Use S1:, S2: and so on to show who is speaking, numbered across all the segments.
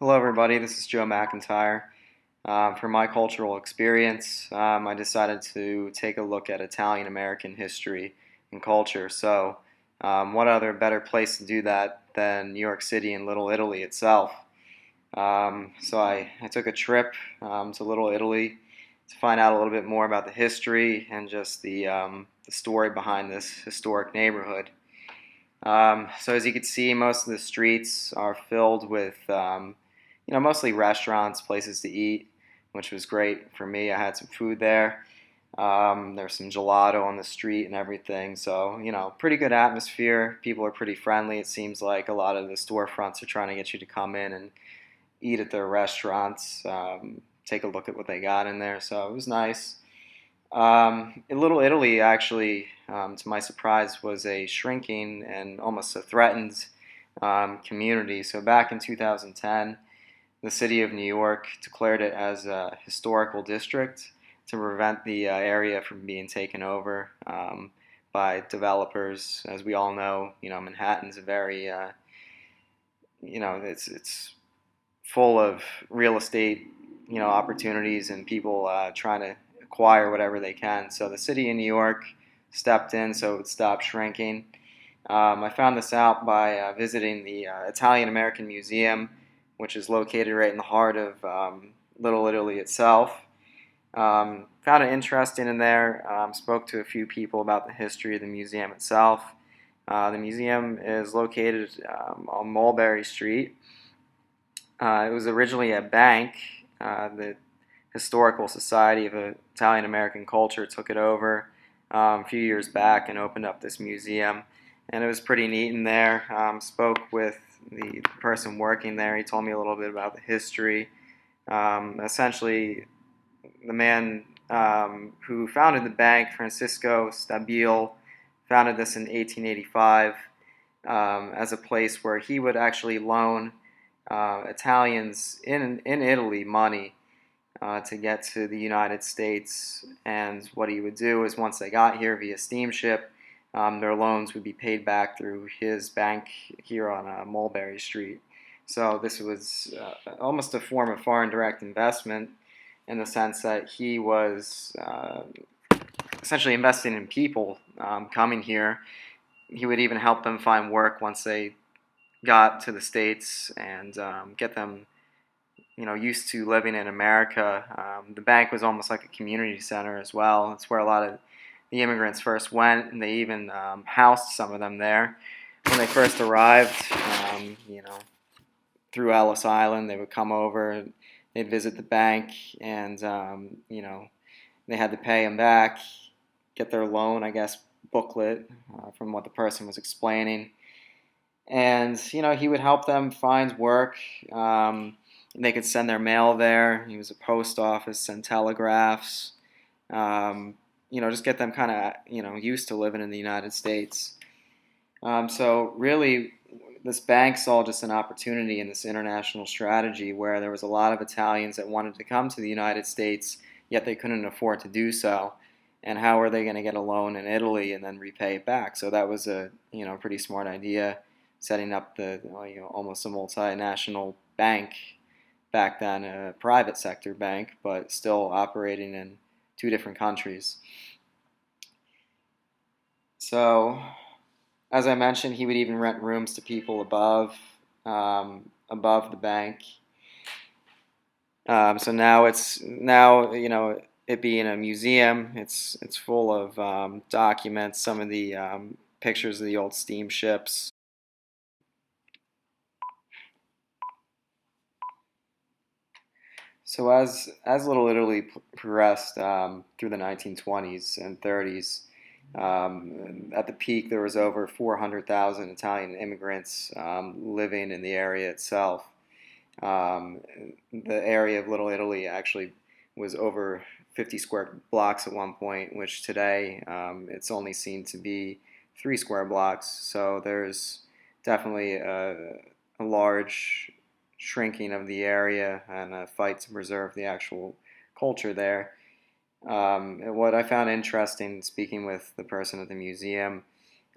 S1: Hello, everybody. This is Joe McIntyre. For my cultural experience, I decided to take a look at Italian American history and culture. What other better place to do that than New York City and Little Italy itself? I took a trip to Little Italy to find out a little bit more about the history and just the story behind this historic neighborhood. So as you can see, most of the streets are filled with, mostly restaurants, places to eat, which was great for me. I had some food there. There's some gelato on the street and everything. So, pretty good atmosphere. People are pretty friendly. It seems like a lot of the storefronts are trying to get you to come in and eat at their restaurants, take a look at what they got in there. So it was nice. In Little Italy, actually, to my surprise, was a shrinking and almost a threatened community. So back in 2010, the city of New York declared it as a historical district to prevent the area from being taken over by developers. As we all know, Manhattan's a very, it's full of real estate, opportunities and people trying to acquire whatever they can. So the city of New York stepped in so it would stop shrinking. I found this out by visiting the Italian American Museum, which is located right in the heart of Little Italy itself. Found it interesting in there. Spoke to a few people about the history of the museum itself. The museum is located on Mulberry Street. It was originally a bank. The Historical Society of Italian American Culture took it over a few years back and opened up this museum. And it was pretty neat in there. Spoke with the person working there. He told me a little bit about the history. Essentially, the man who founded the bank, Francisco Stabile, founded this in 1885 as a place where he would actually loan Italians in Italy money to get to the United States. And what he would do is once they got here via steamship, their loans would be paid back through his bank here on Mulberry Street. So this was almost a form of foreign direct investment in the sense that he was essentially investing in people coming here. He would even help them find work once they got to the States and get them, used to living in America. The bank was almost like a community center as well. It's where a lot of the immigrants first went, and they even housed some of them there. When they first arrived, through Ellis Island, they would come over, they'd visit the bank, and, they had to pay them back, get their loan, I guess, booklet from what the person was explaining. And, he would help them find work. They could send their mail there. He was a post office, send telegraphs. Just get them kind of, used to living in the United States. So really, this bank saw just an opportunity in this international strategy where there was a lot of Italians that wanted to come to the United States, yet they couldn't afford to do so. And how are they going to get a loan in Italy and then repay it back? So that was a, pretty smart idea, setting up the, almost a multinational bank back then, a private sector bank, but still operating in two different countries. So, as I mentioned, he would even rent rooms to people above the bank. So now it being a museum, it's full of documents, some of the pictures of the old steamships. So as Little Italy progressed through the 1920s and 30s, at the peak there was over 400,000 Italian immigrants living in the area itself. The area of Little Italy actually was over 50 square blocks at one point, which today it's only seen to be 3 square blocks. So there's definitely a large shrinking of the area and a fight to preserve the actual culture there. What I found interesting speaking with the person at the museum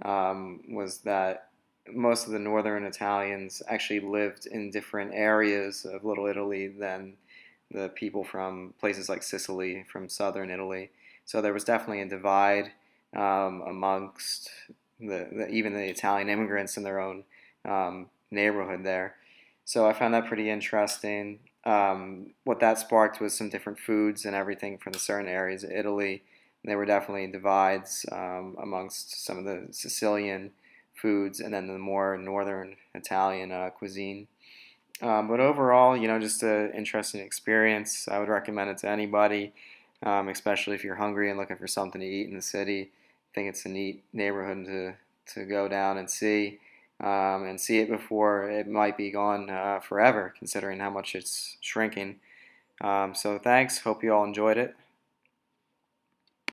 S1: was that most of the northern Italians actually lived in different areas of Little Italy than the people from places like Sicily, from southern Italy. So there was definitely a divide amongst even the Italian immigrants in their own neighborhood there. So I found that pretty interesting. What that sparked was some different foods and everything from the certain areas of Italy. There were definitely divides amongst some of the Sicilian foods and then the more northern Italian cuisine. But overall, just an interesting experience. I would recommend it to anybody, especially if you're hungry and looking for something to eat in the city. I think it's a neat neighborhood to go down and see it before it might be gone forever, considering how much it's shrinking. So thanks. Hope you all enjoyed it.